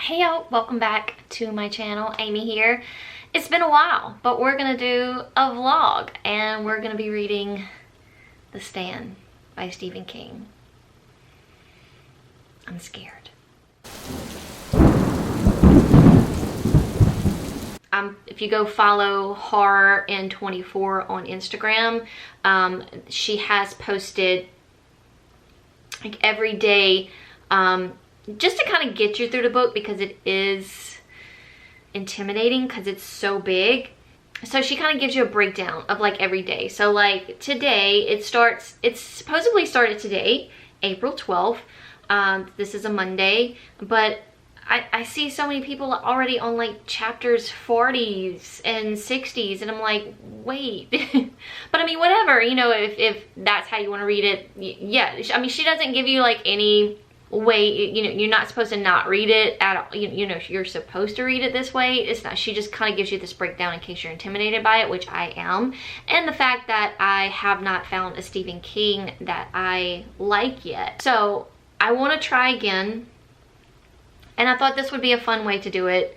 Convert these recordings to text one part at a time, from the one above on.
Hey y'all, welcome back to my channel. Amy here. It's been a while, but we're gonna do a vlog and we're gonna be reading The Stand by Stephen King. I'm scared. If you go follow Horror in 24 on Instagram, she has posted like every day just to kind of get you through the book because it is intimidating because it's so big. So she kind of gives you a breakdown of like every day. So like today it's supposedly started today, April 12th. This is a Monday, but I see so many people already on like chapters 40s and 60s and I'm like, wait. But I mean, whatever, you know, if that's how you want to read it, yeah. I mean, she doesn't give you like any way, you know, you're not supposed to not read it at all. You know, you're supposed to read it this way. It's not. She just kind of gives you this breakdown in case you're intimidated by it, which I am. And the fact that I have not found a Stephen King that I like yet. So I want to try again. And I thought this would be a fun way to do it,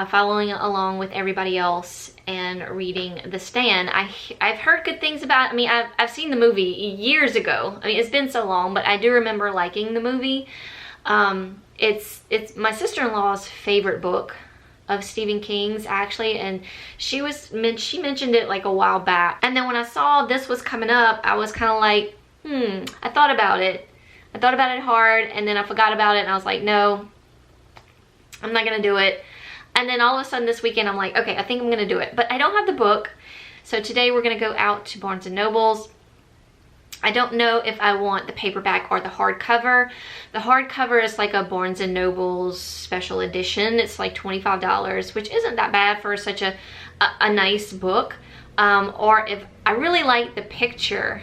following along with everybody else and reading The Stand. I've heard good things about it. I mean, I've seen the movie years ago. I mean, it's been so long, but I do remember liking the movie. It's my sister-in-law's favorite book of Stephen King's, actually, and she mentioned it like a while back. And then when I saw this was coming up, I was kind of like, I thought about it. I thought about it hard, and then I forgot about it, and I was like, no, I'm not gonna do it. And then all of a sudden this weekend I'm like, okay, I think I'm gonna do it. But I don't have the book. So today we're gonna go out to Barnes & Noble's. I don't know if I want the paperback or the hardcover. The hardcover is like a Barnes & Noble's special edition. It's like $25, which isn't that bad for such a nice book. Or if I really like the picture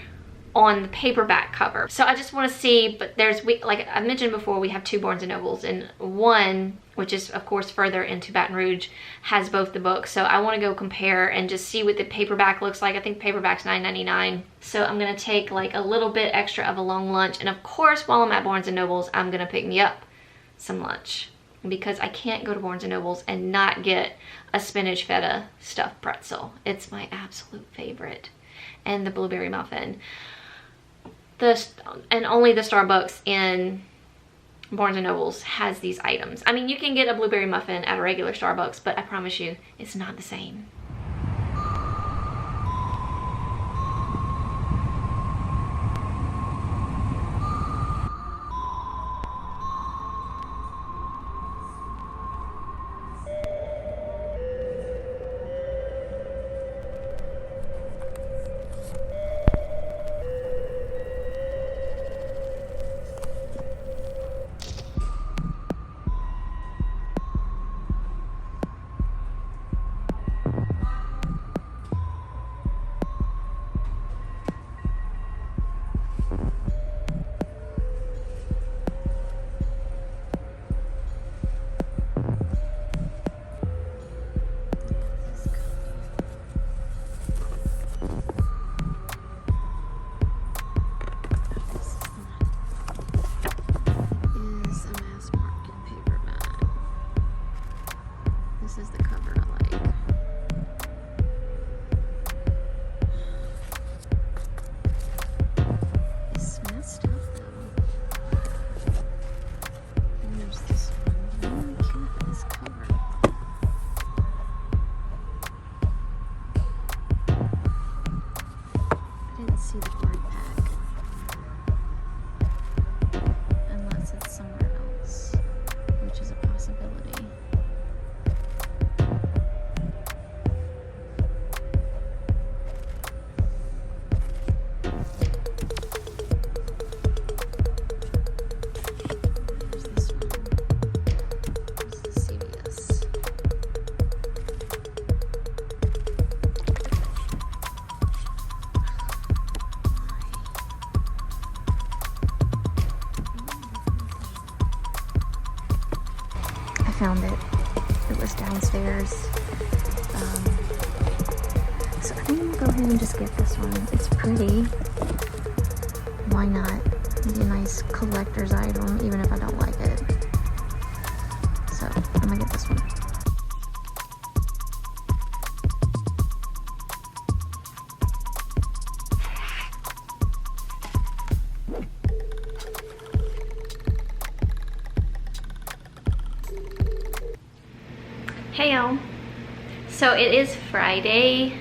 on the paperback cover. So I just want to see, but like I mentioned before, we have two Barnes & Nobles, and one, which is of course further into Baton Rouge, has both the books. So I want to go compare and just see what the paperback looks like. I think paperback's $9.99. So I'm going to take like a little bit extra of a long lunch. And of course, while I'm at Barnes & Noble's, I'm going to pick me up some lunch because I can't go to Barnes & Noble's and not get a spinach feta stuffed pretzel. It's my absolute favorite. And the blueberry muffin. And only the Starbucks in Barnes & Noble's has these items. I mean, you can get a blueberry muffin at a regular Starbucks, but I promise you, it's not the same. This is the cover I like. It's messed up though. And there's this one. I'm really cute with this cover. I didn't see the hard pack. Unless it's somewhere else, which is a possibility. Found it. It was downstairs. So I think I'll go ahead and just get this one. It's pretty. Why not? It'd be a nice collector's item, even if I don't like it. So I'm gonna get this one. Hey y'all. So it is Friday,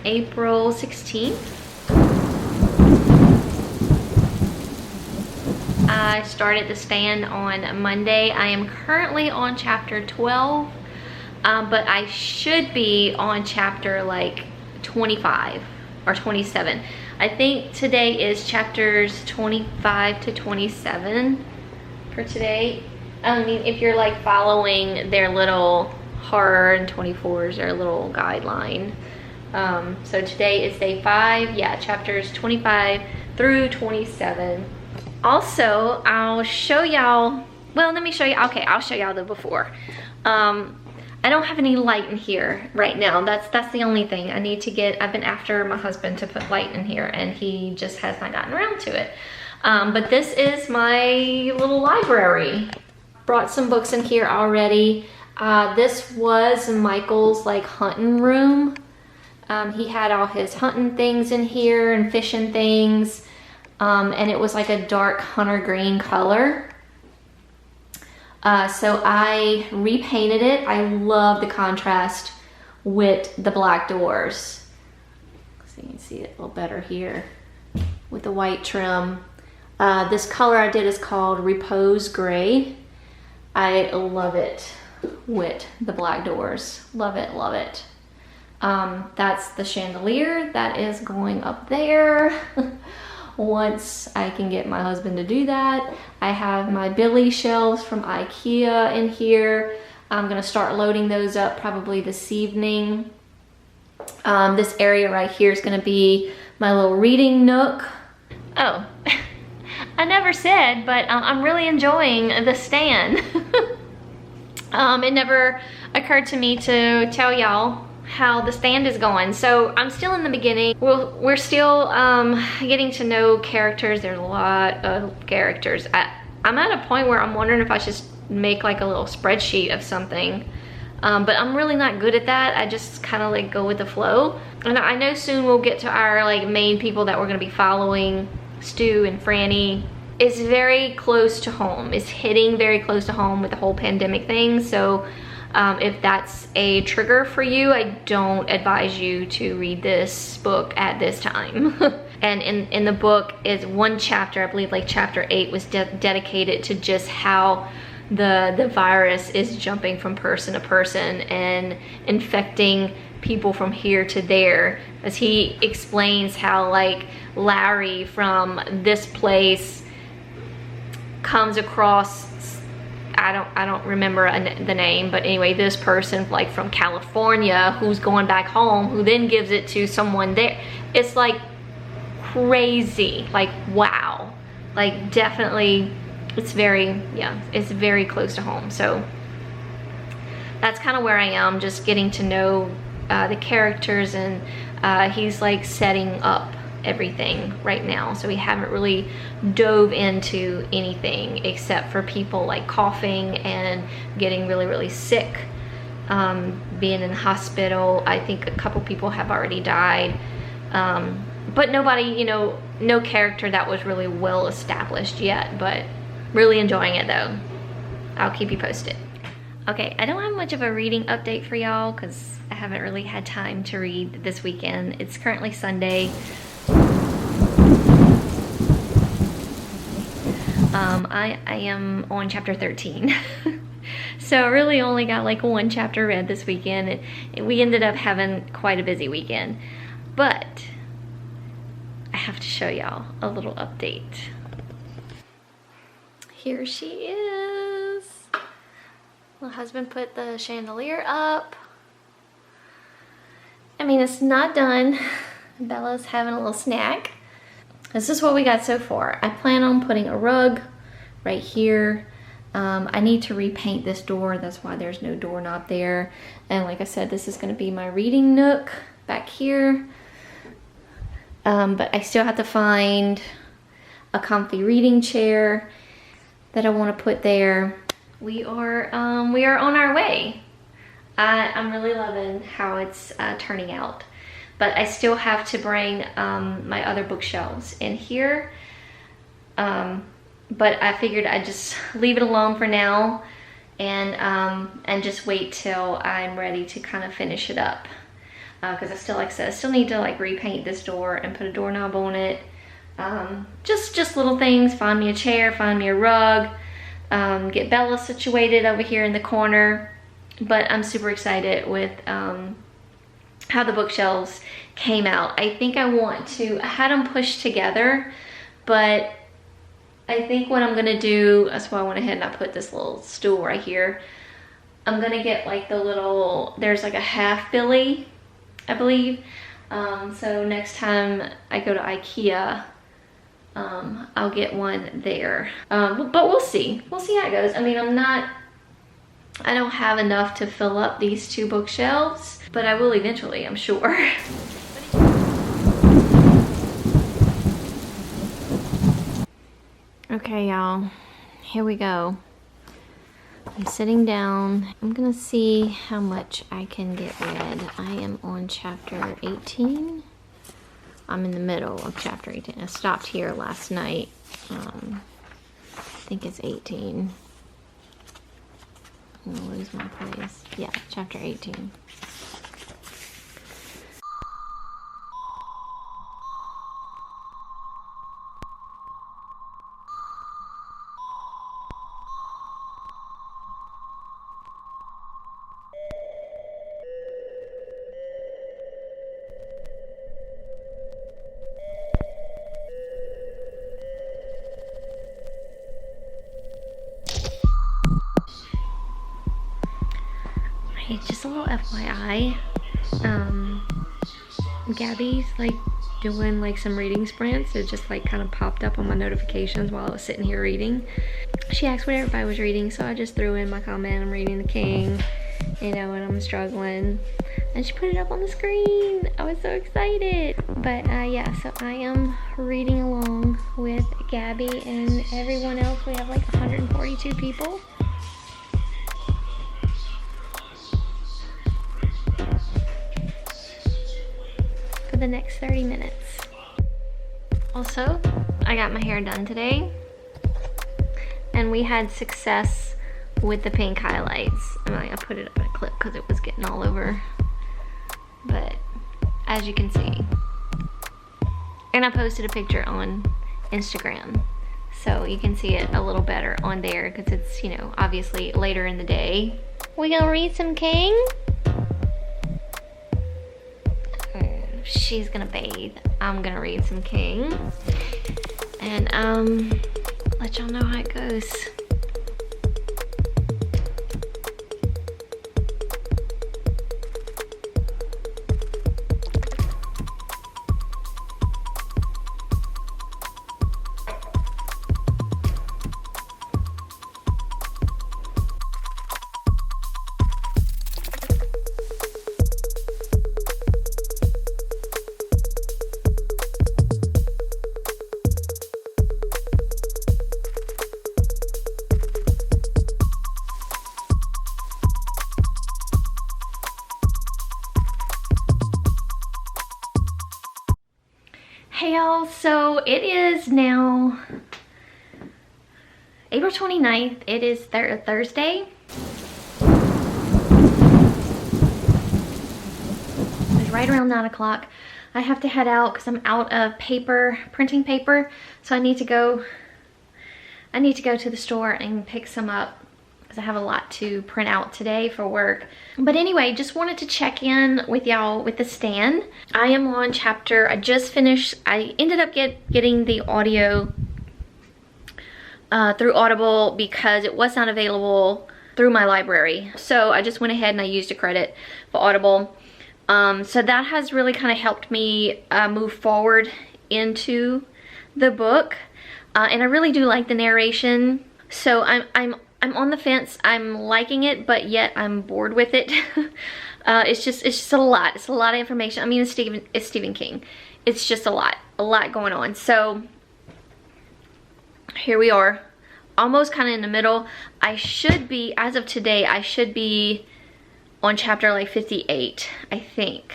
April 16th. I started the stand on Monday. I am currently on chapter 12, but I should be on chapter like 25 or 27. I think today is chapters 25 to 27 for today. I mean, if you're like following their little horror and 24s, their little guideline. So today is day 5. Yeah, chapters 25 through 27. Also, I'll show y'all, well, let me show you, okay, I'll show y'all the before. I don't have any light in here right now. That's the only thing I need to get. I've been after my husband to put light in here and he just has not gotten around to it. But this is my little library. Brought some books in here already. This was Michael's like hunting room. He had all his hunting things in here and fishing things. And it was like a dark hunter green color. So I repainted it. I love the contrast with the black doors. So you can see it a little better here with the white trim. This color I did is called Repose Gray. I love it with the black doors. Love it, love it. That's the chandelier that is going up there. Once I can get my husband to do that. I have my Billy shelves from IKEA in here. I'm gonna start loading those up probably this evening. This area right here is gonna be my little reading nook. Oh, I never said, but I'm really enjoying the stand. It never occurred to me to tell y'all how the stand is going. So I'm still in the beginning. We're still getting to know characters. There's a lot of characters. I'm at a point where I'm wondering if I should make like a little spreadsheet of something. But I'm really not good at that. I just kind of like go with the flow. And I know soon we'll get to our like main people that we're gonna be following. Stu and Franny. It's very close to home. It's hitting very close to home with the whole pandemic thing. So if that's a trigger for you, I don't advise you to read this book at this time. And in the book is one chapter, I believe like chapter 8 was dedicated to just how the virus is jumping from person to person and infecting people from here to there. As he explains how like Larry from this place comes across, I don't remember the name, but anyway, this person like from California who's going back home, who then gives it to someone there. It's like crazy, like wow, like definitely it's very, yeah, it's very close to home. So that's kind of where I am, just getting to know the characters, and he's like setting up everything right now, so we haven't really dove into anything except for people like coughing and getting really sick, being in the hospital. I think a couple people have already died, but nobody, you know, no character that was really well established yet, but really enjoying it though. I'll keep you posted. Okay, I don't have much of a reading update for y'all because I haven't really had time to read this weekend. It's currently Sunday. I am on chapter 13. So I really only got like one chapter read this weekend. We ended up having quite a busy weekend. But I have to show y'all a little update. Here she is. My husband put the chandelier up. I mean, it's not done. Bella's having a little snack. This is what we got so far. I plan on putting a rug right here. I need to repaint this door. That's why there's no doorknob there. And like I said, this is gonna be my reading nook back here. But I still have to find a comfy reading chair that I wanna put there. we are on our way. I'm really loving how it's turning out, but I still have to bring my other bookshelves in here. But I figured I'd just leave it alone for now and just wait till I'm ready to kind of finish it up. Because I still, like I said, I still need to like repaint this door and put a doorknob on it. Just little things. Find me a chair, find me a rug, get Bella situated over here in the corner. But I'm super excited with how the bookshelves came out. I think I had them pushed together, but I think what I'm gonna do, that's why I went ahead and I put this little stool right here. I'm gonna get like the little, there's like a half Billy, I believe. So next time I go to IKEA, I'll get one there. But we'll see. We'll see how it goes. I mean, I don't have enough to fill up these 2 bookshelves, but I will eventually, I'm sure. Okay, y'all, here we go. I'm sitting down. I'm gonna see how much I can get read. I am on chapter 18. I'm in the middle of chapter 18. I stopped here last night. I think it's 18. I'm gonna lose my place. Yeah, chapter 18. Hey, just a little FYI, Gabby's like doing like some reading sprints. It just like kind of popped up on my notifications while I was sitting here reading. She asked what everybody was reading, so I just threw in my comment. I'm reading The King, you know, and I'm struggling. And she put it up on the screen. I was so excited. But yeah, so I am reading along with Gabby and everyone else. We have like 142 people. The next 30 minutes. Also, I got my hair done today and we had success with the pink highlights. I mean, I put it up in a clip because it was getting all over, but as you can see, and I posted a picture on Instagram so you can see it a little better on there because it's, you know, obviously later in the day. We gonna read some King? She's gonna bathe. I'm gonna read some King and let y'all know how it goes. Hey y'all, so it is now April 29th. It is Thursday. It's right around 9 o'clock. I have to head out because I'm out of printing paper. So I need to go to the store and pick some up because I have a lot to print out today for work. But anyway, just wanted to check in with y'all with the stand. I am on chapter, I just finished, I ended up getting the audio through Audible because it was not available through my library. So I just went ahead and I used a credit for Audible. So that has really kind of helped me move forward into the book. And I really do like the narration. So I'm on the fence. I'm liking it, but yet I'm bored with it. It's just a lot. It's a lot of information. I mean, it's Stephen King. It's just a lot going on. So here we are almost kind of in the middle. I should be, as of today, I should be on chapter like 58, I think.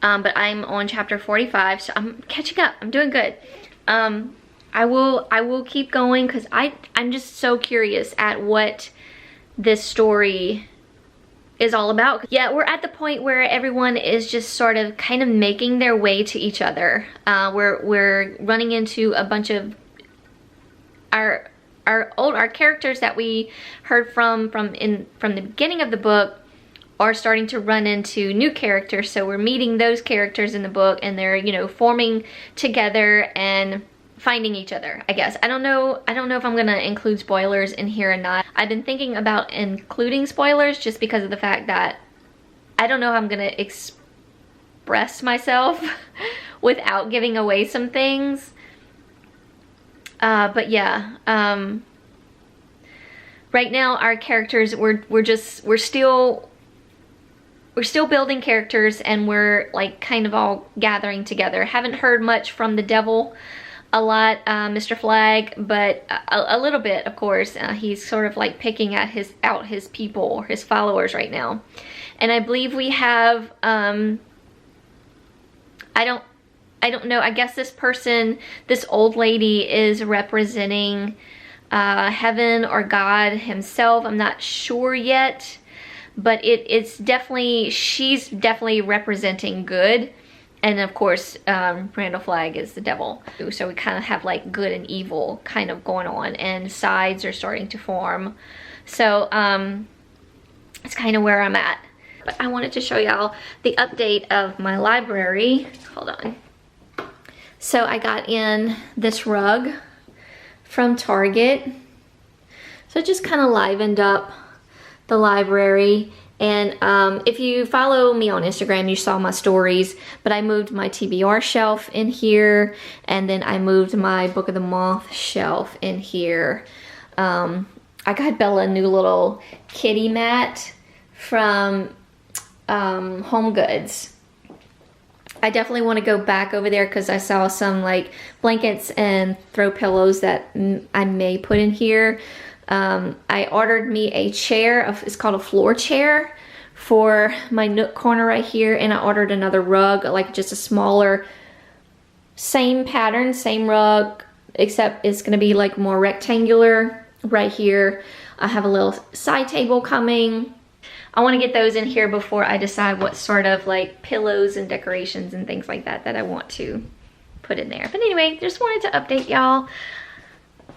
But I'm on chapter 45, so I'm catching up. I'm doing good. I will keep going because I'm just so curious at what this story is all about. Yeah, we're at the point where everyone is just sort of kind of making their way to each other. We're running into a bunch of our characters that we heard from the beginning of the book are starting to run into new characters. So we're meeting those characters in the book, and they're, you know, forming together and finding each other, I guess. I don't know if I'm gonna include spoilers in here or not. I've been thinking about including spoilers just because of the fact that I don't know how I'm gonna express myself without giving away some things. But yeah, right now our characters, we're still building characters, and we're like kind of all gathering together. Haven't heard much from the devil a lot, Mr. Flag, but a little bit, of course. He's sort of like picking out his people, his followers right now. And I believe we have, I don't know, I guess this old lady is representing heaven or God himself. I'm not sure yet, but she's definitely representing good. And of course, Randall Flagg is the devil. So we kind of have like good and evil kind of going on, and sides are starting to form. So it's kind of where I'm at. But I wanted to show y'all the update of my library. Hold on. So I got in this rug from Target. So it just kind of livened up the library. And if you follow me on Instagram, you saw my stories, but I moved my TBR shelf in here, and then I moved my Book of the Month shelf in here. I got Bella a new little kitty mat from Home Goods. I definitely want to go back over there because I saw some like blankets and throw pillows that I may put in here. I ordered me a chair, it's called a floor chair, for my nook corner right here, and I ordered another rug, like just a smaller, same pattern, same rug, except it's gonna be like more rectangular right here. I have a little side table coming. I want to get those in here before I decide what sort of like pillows and decorations and things like that I want to put in there. But anyway, just wanted to update y'all.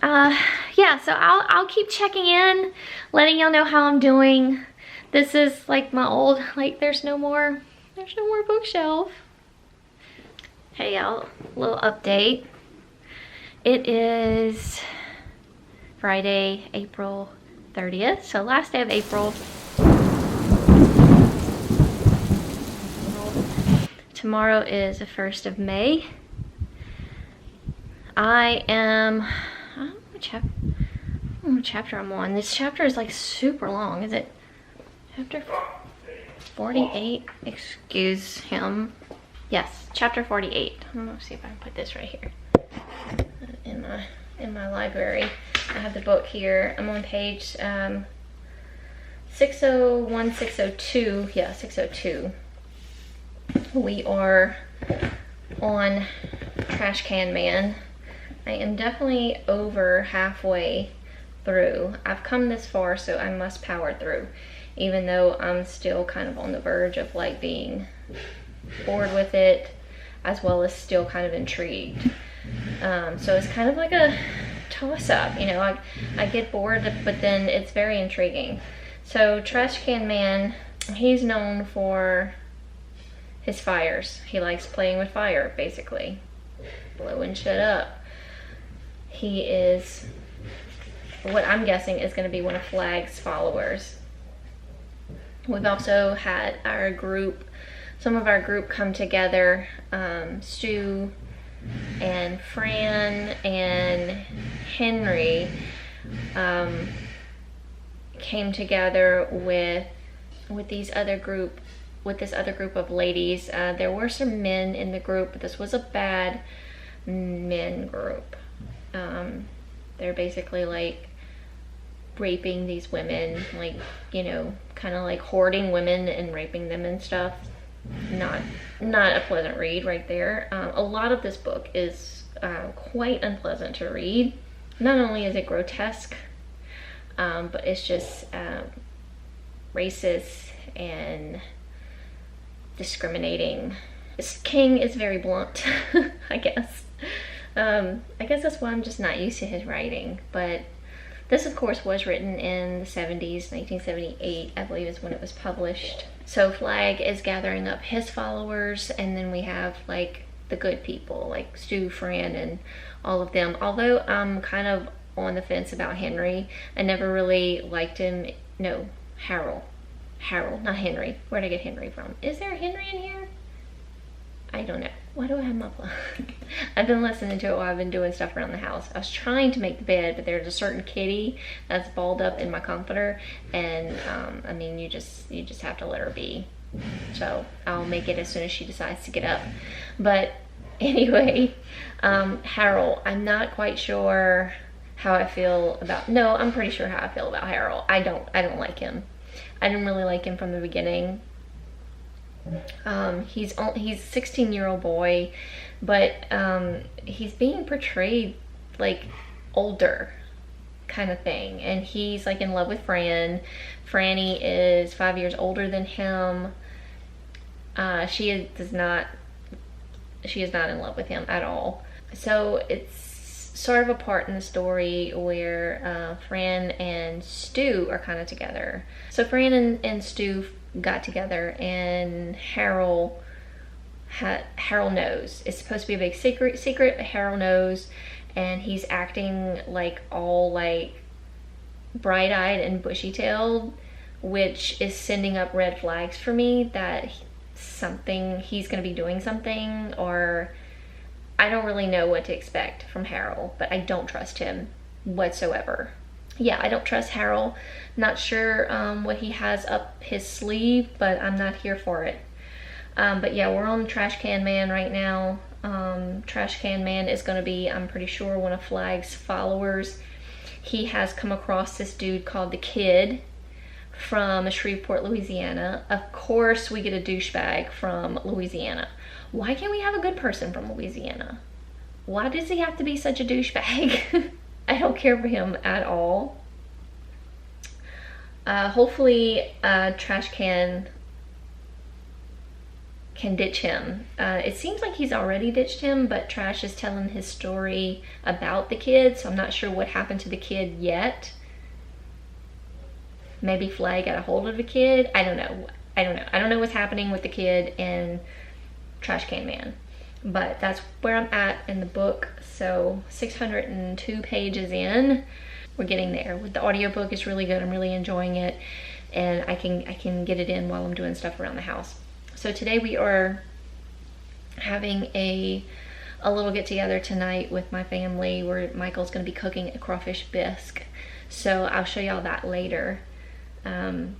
Yeah, so I'll keep checking in, letting y'all know how I'm doing. This is like my old, like there's no more bookshelf. Hey y'all, little update. It is Friday, April 30th, so last day of April. Tomorrow is the 1st of May. I don't know what chapter I'm on. This chapter is like super long. Is it chapter 48? Excuse him. Yes, chapter 48. I'm gonna see if I can put this right here in my library. I have the book here. I'm on page 601, 602. Yeah, 602. We are on Trash Can Man. I am definitely over halfway through. I've come this far, so I must power through, even though I'm still kind of on the verge of like being bored with it, as well as still kind of intrigued. So it's kind of like a toss-up, you know. I get bored, but then it's very intriguing. So Trash Can Man, he's known for his fires. He likes playing with fire, basically, blowing shit up. He is what I'm guessing is going to be one of Flag's followers. We've also had our group, some of our group come together. Stu and Fran and Henry came together with this other group of ladies. There were some men in the group, but this was a bad men group. They're basically like raping these women, like, you know, kind of like hoarding women and raping them and stuff. Not a pleasant read right there. A lot of this book is quite unpleasant to read. Not only is it grotesque, but it's just racist and discriminating. King is very blunt, I guess. I guess that's why I'm just not used to his writing. But this, of course, was written in the 70s, 1978, I believe is when it was published. So Flag is gathering up his followers, and then we have like the good people, like Stu, Fran, and all of them. Although I'm kind of on the fence about Henry. I never really liked him. No, Harold, not Henry. Where'd I get Henry from? Is there a Henry in here? I don't know. Why do I have my plug? I've been listening to it while I've been doing stuff around the house. I was trying to make the bed, but there's a certain kitty that's balled up in my comforter, and I mean, you just have to let her be. So I'll make it as soon as she decides to get up. But anyway, Harold, I'm not quite sure how I feel about. No, I'm pretty sure how I feel about Harold. I don't like him. I didn't really like him from the beginning. He's a 16-year-old boy, but he's being portrayed like older kind of thing, and he's like in love with Fran. Franny is 5 years older than him. She is not in love with him at all. So it's sort of a part in the story where Fran and Stu are kind of together. So Fran and Stu got together, and Harold knows. It's supposed to be a big secret, but Harold knows, and he's acting like all like bright-eyed and bushy-tailed, which is sending up red flags for me that he's going to be doing something, or I don't really know what to expect from Harold, but I don't trust him whatsoever. Yeah, I don't trust Harold. Not sure what he has up his sleeve, but I'm not here for it. But yeah, we're on Trash Can Man right now. Trash Can Man is going to be, I'm pretty sure, one of Flag's followers. He has come across this dude called the Kid from Shreveport, Louisiana. Of course, we get a douchebag from Louisiana. Why can't we have a good person from Louisiana? Why does he have to be such a douchebag? I don't care for him at all. Hopefully, Trash Can ditch him. It seems like he's already ditched him, but Trash is telling his story about the Kid, so I'm not sure what happened to the Kid yet. Maybe Flag got a hold of the Kid. I don't know. I don't know what's happening with the Kid and Trash Can Man. But that's where I'm at in the book. So 602 pages in, we're getting there. With the audiobook, it's really good. I'm really enjoying it, and I can get it in while I'm doing stuff around the house. So today we are having a little get together tonight with my family where Michael's going to be cooking a crawfish bisque. So I'll show y'all that later. So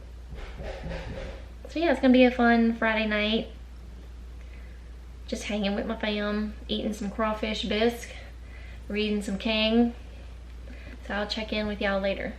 yeah, it's going to be a fun Friday night. Just hanging with my fam, eating some crawfish bisque, reading some King. So I'll check in with y'all later.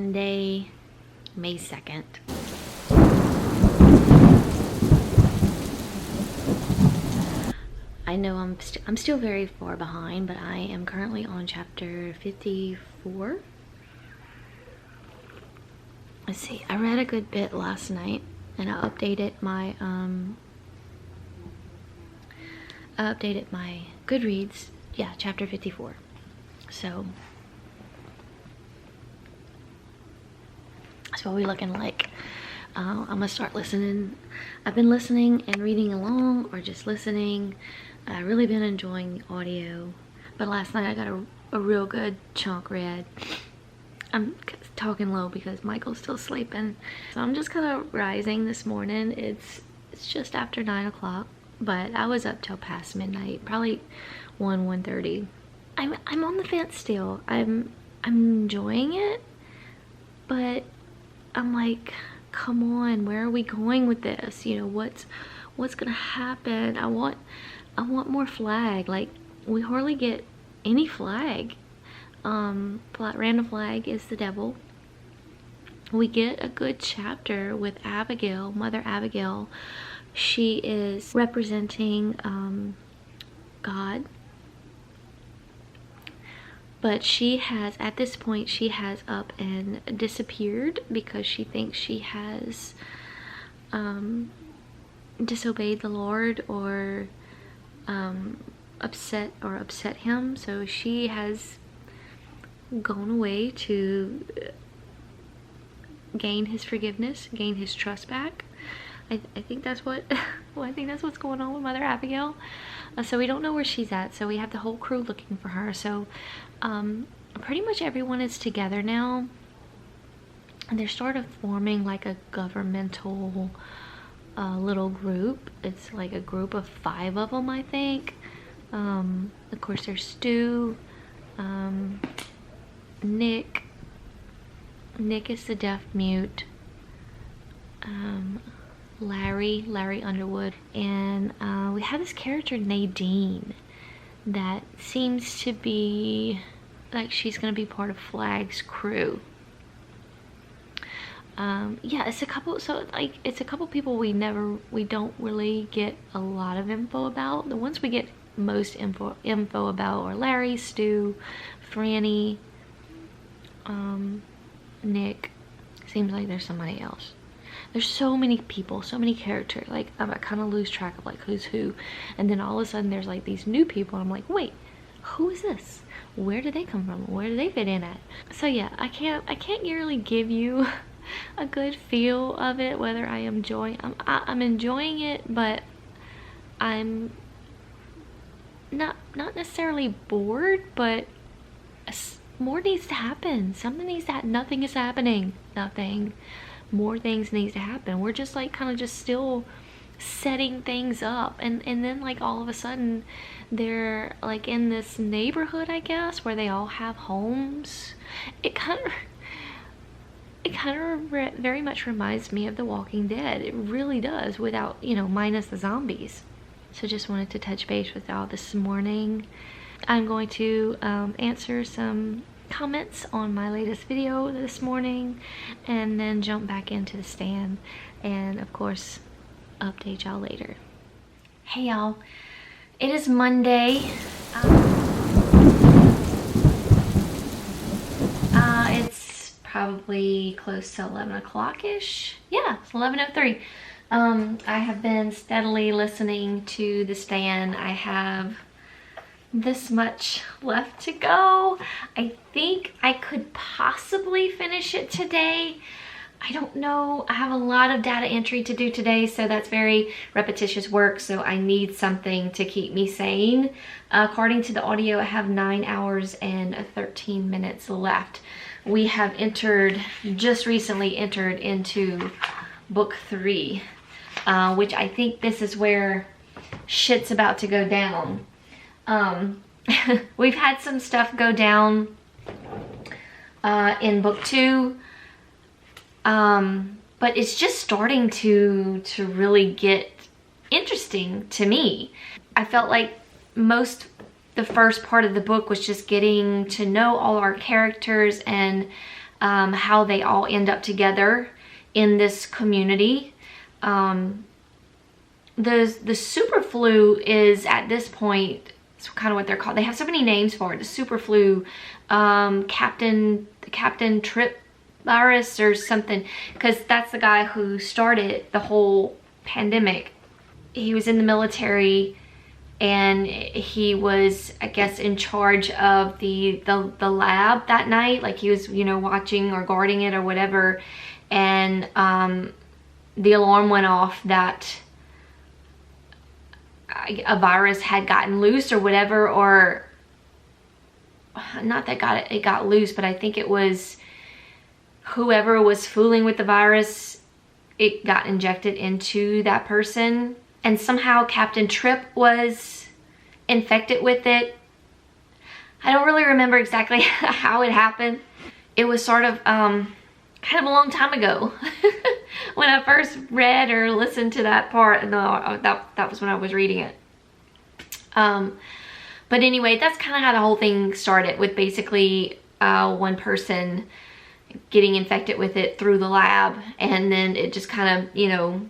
Monday, May 2nd. I know I'm still very far behind, but I am currently on chapter 54. Let's see, I read a good bit last night, and I updated my Goodreads. Yeah, chapter 54. So that's what we're looking like. I'm gonna start listening. I've been listening and reading along, or just listening. I've really been enjoying the audio, but last night I got a real good chunk read. I'm talking low because Michael's still sleeping, so I'm just kind of rising this morning. It's just after 9 o'clock, but I was up till past midnight, probably 1:30. I'm on the fence still. I'm enjoying it, but I'm like, come on, where are we going with this? You know, what's gonna happen? I want more flag. Like, we hardly get any flag. Random flag is the devil. We get a good chapter with Abigail, Mother Abigail. She is representing God, but she has, at this point, she has up and disappeared because she thinks she has disobeyed the Lord, or upset him. So she has gone away to gain his forgiveness, gain his trust back. I think that's what I think that's what's going on with Mother Abigail. So we don't know where she's at, so we have the whole crew looking for her. So pretty much everyone is together now, and they're sort of forming like a governmental little group. It's like a group of 5 of them, I think. Of course there's Stu, Nick is the deaf mute, Larry Underwood, and we have this character Nadine that seems to be like she's gonna be part of Flag's crew. Yeah, it's a couple, so like it's a couple people we don't really get a lot of info about. The ones we get most info about are Larry, Stu, Franny, Nick. Seems like there's somebody else. There's so many people, so many characters, like I kind of lose track of like who's who, and then all of a sudden there's like these new people, and I'm like, wait, who is this? Where did they come from? Where do they fit in at? So yeah, I can't really give you a good feel of it, whether I'm enjoying it, but I'm not necessarily bored, but more needs to happen. Something needs to nothing is happening. Nothing. More things needs to happen. We're just like kind of just still setting things up, and then like all of a sudden they're like in this neighborhood, I guess, where they all have homes. It kind of very much reminds me of The Walking Dead. It really does, without, you know, minus the zombies. So just wanted to touch base with y'all this morning. I'm going to answer some comments on my latest video this morning, and then jump back into the stand, and of course update y'all later. Hey y'all, it is Monday. It's probably close to 11 o'clock ish. Yeah, it's 11:03. I have been steadily listening to the stand. I have this much left to go. I think I could possibly finish it today. I don't know. I have a lot of data entry to do today, so that's very repetitious work, so I need something to keep me sane. According to the audio, I have 9 hours and 13 minutes left. We have just recently entered into book 3, which I think this is where shit's about to go down. We've had some stuff go down in book 2, but it's just starting to really get interesting to me. I felt like the first part of the book was just getting to know all our characters and how they all end up together in this community. The super flu is, at this point, it's kind of what they're called. They have so many names for it. The super flu, Captain Trip virus or something, because that's the guy who started the whole pandemic. He was in the military, and he was, I guess, in charge of the lab that night. Like, he was, you know, watching or guarding it or whatever, and the alarm went off that a virus had gotten loose or whatever, or not that it got loose, but I think it was whoever was fooling with the virus, it got injected into that person, and somehow Captain Trip was infected with it. I don't really remember exactly how it happened. It was sort of kind of a long time ago when I first read or listened to that part. No, that was when I was reading it. But anyway, that's kind of how the whole thing started, with basically one person getting infected with it through the lab, and then it just kind of, you know,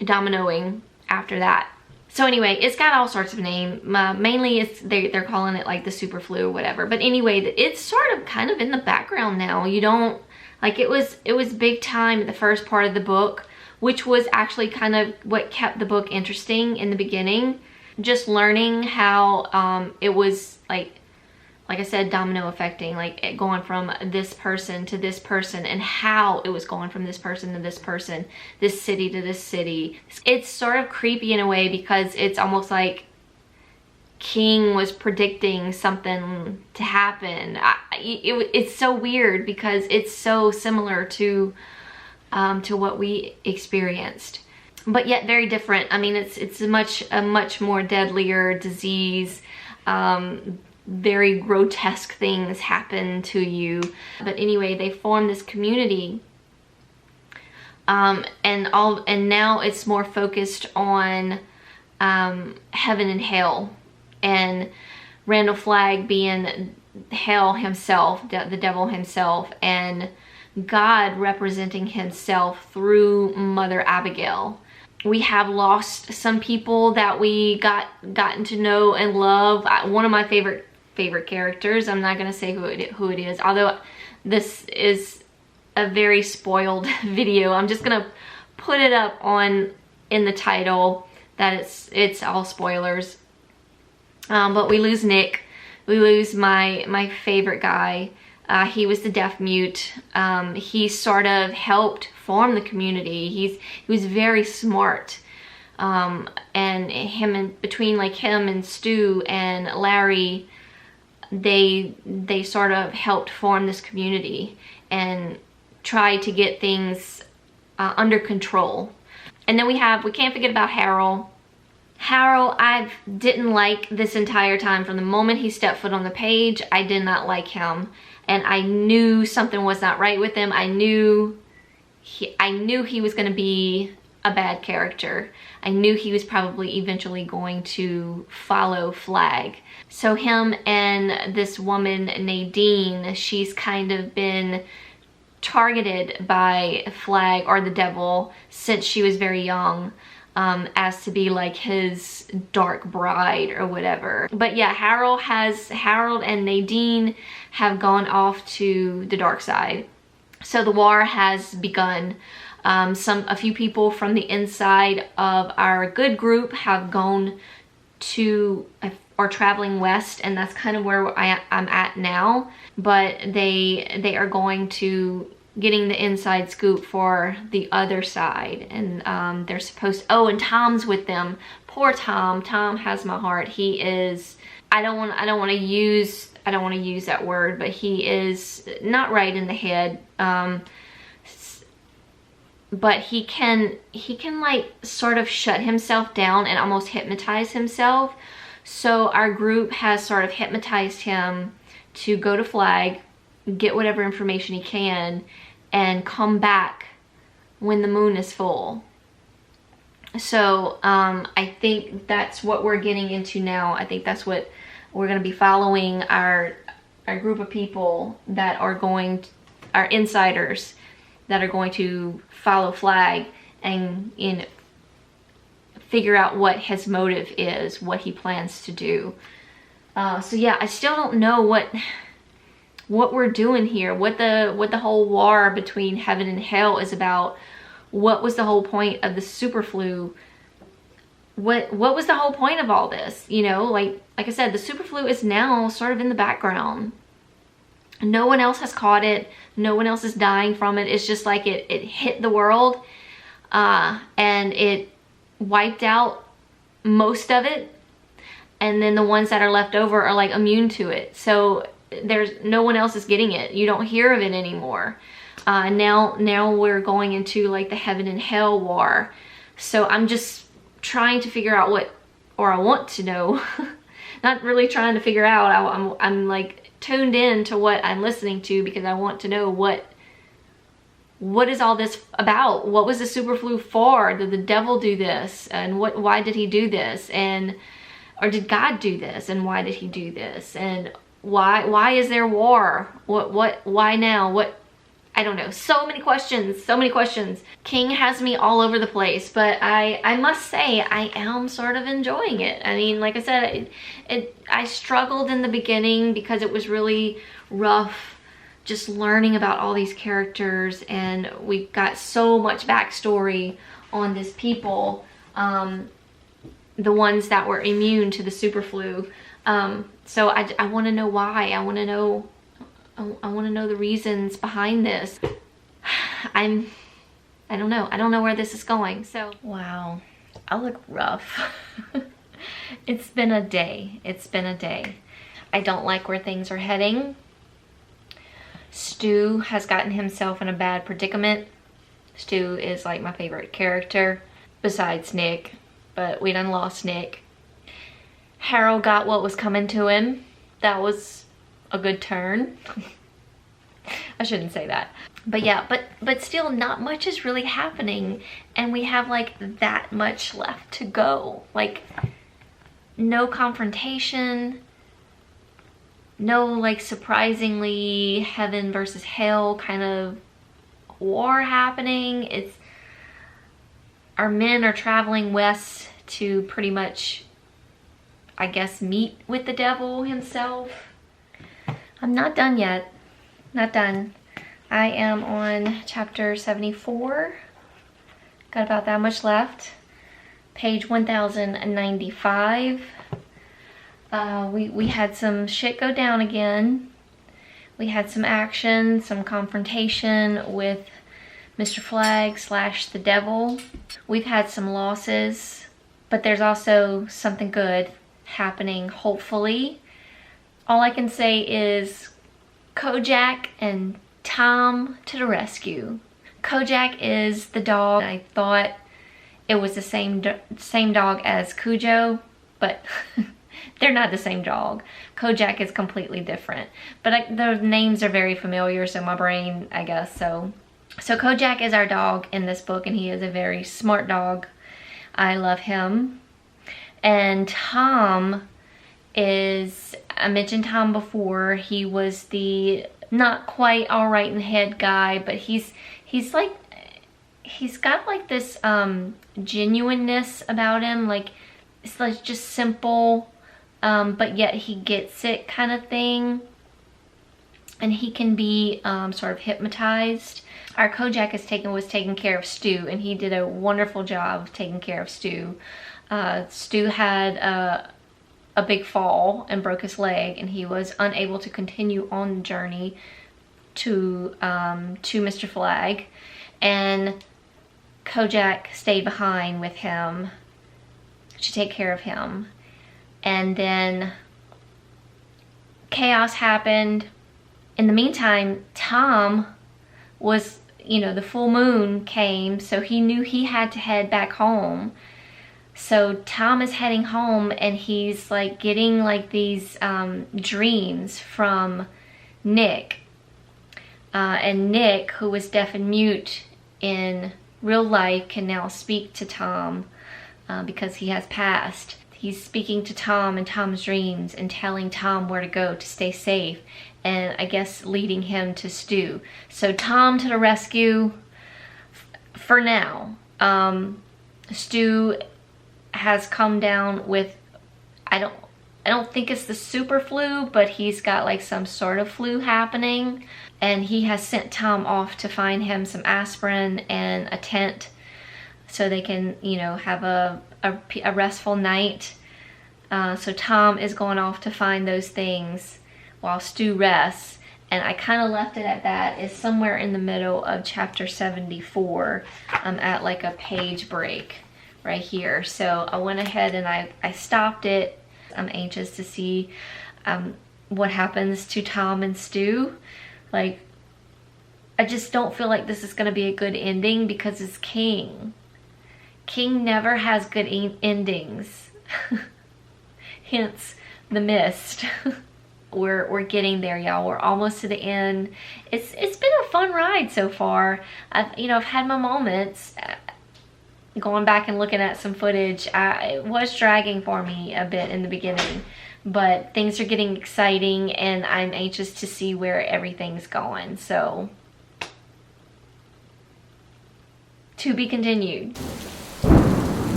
dominoing after that. So anyway, it's got all sorts of names. Mainly they're calling it like the super flu or whatever. But anyway, it's sort of kind of in the background now. You don't, like, it was big time in the first part of the book, which was actually kind of what kept the book interesting in the beginning. Just learning how it was like I said, domino affecting, like it going from this person to this person, and how it was going from this person to this person, this city to this city. It's sort of creepy in a way, because it's almost like King was predicting something to happen. It's so weird, because it's so similar to what we experienced, but yet very different. I mean, it's a much more deadlier disease. Very grotesque things happen to you. But anyway, they form this community, and now it's more focused on heaven and hell, and Randall Flagg being hell himself, the devil himself, and God representing himself through Mother Abigail. We have lost some people that we gotten to know and love. One of my favorite characters, I'm not going to say who it is, although this is a very spoiled video. I'm just going to put it up in the title that it's all spoilers. But we lose Nick. We lose my favorite guy. He was the deaf mute. He sort of helped form the community. He was very smart. And between like him and Stu and Larry, they sort of helped form this community and try to get things under control. And then we can't forget about Harold. Harold, I didn't like this entire time. From the moment he stepped foot on the page, I did not like him. And I knew something was not right with him. I knew he was going to be a bad character. I knew he was probably eventually going to follow Flagg. So him and this woman, Nadine, she's kind of been targeted by Flagg, or the devil, since she was very young, as to be like his dark bride or whatever. But yeah, Harold and Nadine have gone off to the dark side. So the war has begun. A few people from the inside of our good group have gone to or traveling west, and that's kind of where I'm at now. But they are going to getting the inside scoop for the other side, and they're supposed to, and Tom's with them. Poor Tom. Tom has my heart. He is, I don't want to use that word, but he is not right in the head. But he can like sort of shut himself down and almost hypnotize himself. So our group has sort of hypnotized him to go to Flagg, get whatever information he can, and come back when the moon is full. So I think that's what we're getting into now. I think that's what we're going to be following our a group of people that are insiders that are going to follow Flag and figure out what his motive is, what he plans to do. So yeah, I still don't know what we're doing here, what the whole war between heaven and hell is about. What was the whole point of the super flu? What was the whole point of all this? You know, like I said, the super flu is now sort of in the background. No one else has caught it. No one else is dying from it. It's just like it hit the world and it wiped out most of it. And then the ones that are left over are like immune to it. So there's no one else is getting it. You don't hear of it anymore. Now we're going into like the heaven and hell war. So I'm just trying to figure out I want to know. Not really trying to figure out. I'm like tuned in to what I'm listening to because I want to know what is all this about? What was the super flu for? Did the devil do this? And why did he do this? Or did God do this? And why did he do this? And why is there war? Why now? I don't know. So many questions. King has me all over the place, but I must say I am sort of enjoying it. I mean, like I said, I struggled in the beginning because it was really rough just learning about all these characters, and we got so much backstory on these people, the ones that were immune to the super flu. So I want to know why. I want to know the reasons behind this. I don't know. I don't know where this is going. So, wow, I look rough. It's been a day. I don't like where things are heading. Stu has gotten himself in a bad predicament. Stu is like my favorite character besides Nick, but we done lost Nick. Harold got what was coming to him. That was a good turn. I shouldn't say that. But yeah, but still not much is really happening, and we have like that much left to go. Like no confrontation, no like surprisingly heaven versus hell kind of war happening. It's our men are traveling west to pretty much, I guess, meet with the devil himself. I'm not done yet. Not done. I am on chapter 74. Got about that much left. Page 1095. We had some shit go down again. We had some action, some confrontation with Mr. Flag / the devil. We've had some losses, but there's also something good happening, hopefully. All I can say is Kojak and Tom to the rescue. Kojak is the dog. I thought it was the same dog as Cujo, but they're not the same dog. Kojak is completely different, but those names are very familiar, so my brain, I guess, so Kojak is our dog in this book, and he is a very smart dog. I love him. And Tom is, I mentioned Tom before, he was the not quite all right in the head guy, but he's got like this genuineness about him, like it's like just simple, but yet he gets it kind of thing, and he can be sort of hypnotized. Our Kojak was taking care of Stu, and he did a wonderful job of taking care of Stu. Stu had a big fall and broke his leg, and he was unable to continue on the journey to Mr. Flag, and Kojak stayed behind with him to take care of him. And then chaos happened. In the meantime, Tom was, you know, the full moon came, so he knew he had to head back home. So Tom is heading home, and he's like getting like these dreams from Nick. And Nick, who was deaf and mute in real life, can now speak to Tom because he has passed. he's speaking to Tom in Tom's dreams and telling Tom where to go to stay safe, and I guess leading him to Stu. So Tom to the rescue for now. Stu has come down with, I don't think it's the super flu, but he's got like some sort of flu happening, and he has sent Tom off to find him some aspirin and a tent so they can, you know, have a restful night. So Tom is going off to find those things while Stu rests, and I kind of left it at that. It's somewhere in the middle of chapter 74. I'm at like a page break right here. So I went ahead and I stopped it. I'm anxious to see what happens to Tom and Stu. Like, I just don't feel like this is going to be a good ending because it's King. King never has good endings. Hence the mist. We're getting there, y'all. We're almost to the end. It's been a fun ride so far. I've had my moments. Going back and looking at some footage, it was dragging for me a bit in the beginning, but things are getting exciting and I'm anxious to see where everything's going. So, to be continued.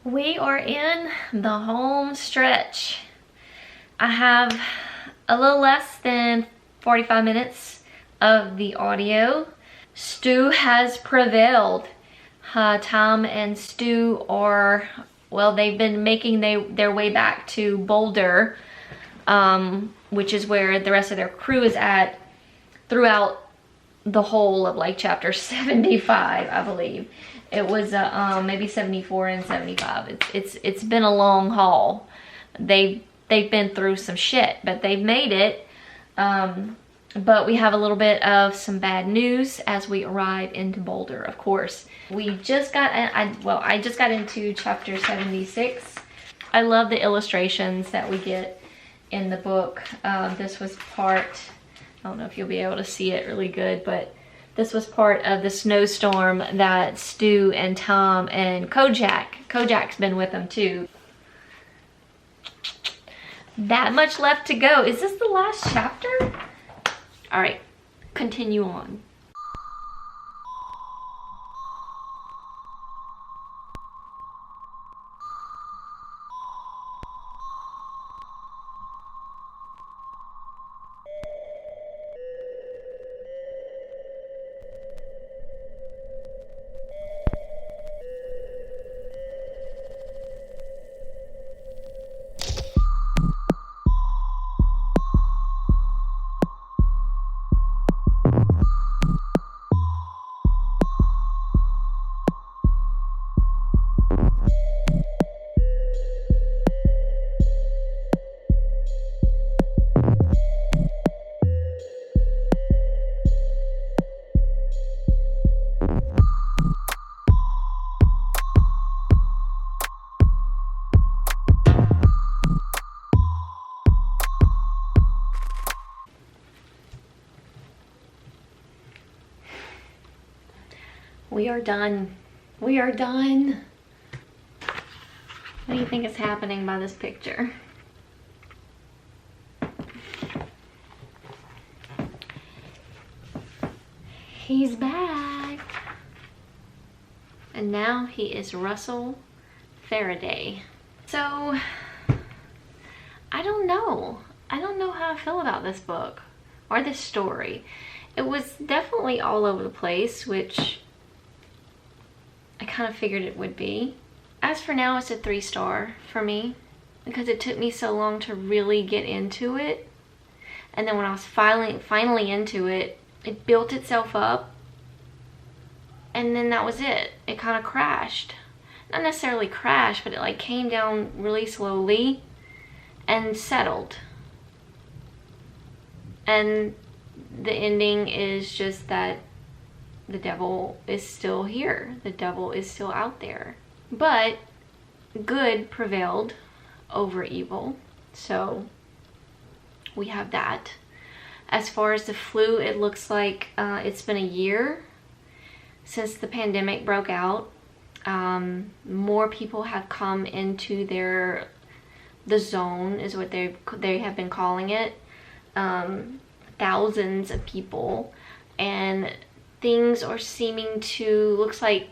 We are in the home stretch. I have a little less than 45 minutes of the audio. Stu has prevailed. Tom and Stu are, well, they've been making their way back to Boulder, which is where the rest of their crew is at throughout the whole of like chapter 75, I believe. It was maybe 74 and 75. It's been a long haul. They've been through some shit, but they've made it. But we have a little bit of some bad news as we arrive into Boulder, of course. We just got, I just got into chapter 76. I love the illustrations that we get in the book. This was part, I don't know if you'll be able to see it really good, but this was part of the snowstorm that Stu and Tom and Kojak's been with them too. That much left to go. Is this the last chapter? All right, continue on. We are done. We are done. What do you think is happening by this picture? He's back. And now he is Russell Faraday. So, I don't know. I don't know how I feel about this book or this story. It was definitely all over the place, which I kind of figured it would be. As for now, it's a 3-star for me because it took me so long to really get into it. And then when I was finally into it, it built itself up. And then that was it. It kind of crashed. Not necessarily crashed, but it like came down really slowly and settled. And the ending is just that the devil is still here. The devil is still out there. But good prevailed over evil. So we have that. As far as the flu, it looks like it's been a year since the pandemic broke out. More people have come into the zone is what they have been calling it. Thousands of people, and things are seeming to, looks like,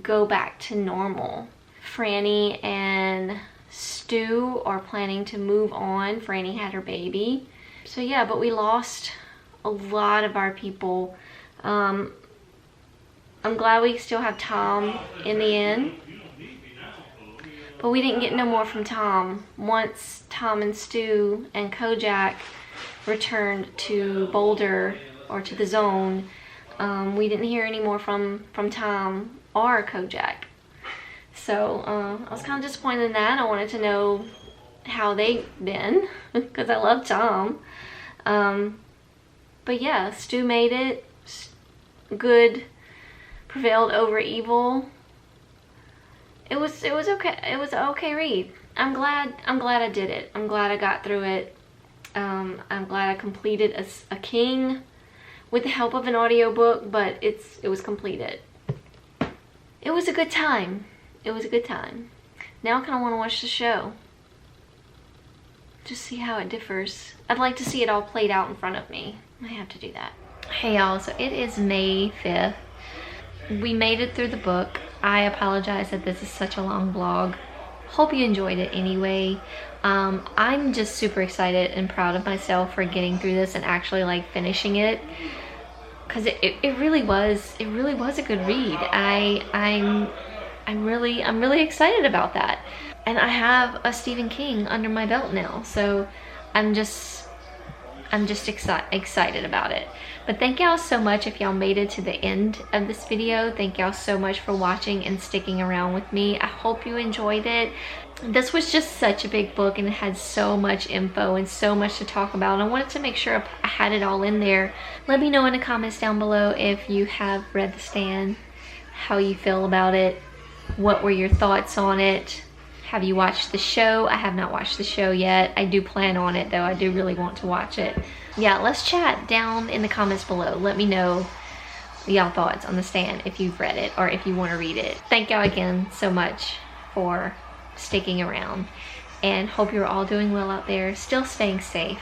go back to normal. Franny and Stu are planning to move on. Franny had her baby. So yeah, but we lost a lot of our people. I'm glad we still have Tom in the end. But we didn't get no more from Tom. Once Tom and Stu and Kojak returned to Boulder, or to the zone, we didn't hear any more from Tom or Kojak. So I was kind of disappointed in that. I wanted to know how they've been because I love Tom. But yeah, Stu made it. Good prevailed over evil. It was okay. It was an okay read. I'm glad I did it. I'm glad I got through it. I'm glad I completed a king with the help of an audiobook, but it was completed. It was a good time. It was a good time. Now I kind of want to watch the show. Just see how it differs. I'd like to see it all played out in front of me. I have to do that. Hey y'all, so it is May 5th. We made it through the book. I apologize that this is such a long vlog. Hope you enjoyed it anyway. I'm just super excited and proud of myself for getting through this and actually like finishing it, because it really was a good read. I'm really excited about that, and I have a Stephen King under my belt now, so I'm just excited about it. But thank y'all so much if y'all made it to the end of this video. Thank y'all so much for watching and sticking around with me. I hope you enjoyed it. This was just such a big book, and it had so much info and so much to talk about, and I wanted to make sure I had it all in there. Let me know in the comments down below if you have read The Stand, how you feel about it, what were your thoughts on it. Have you watched the show? I have not watched the show yet. I do plan on it though. I do really want to watch it. Yeah, let's chat down in the comments below. Let me know y'all thoughts on The Stand if you've read it or if you want to read it. Thank y'all again so much for sticking around, and hope you're all doing well out there, still staying safe.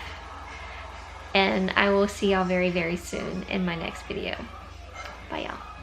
And I will see y'all very, very soon in my next video. Bye y'all.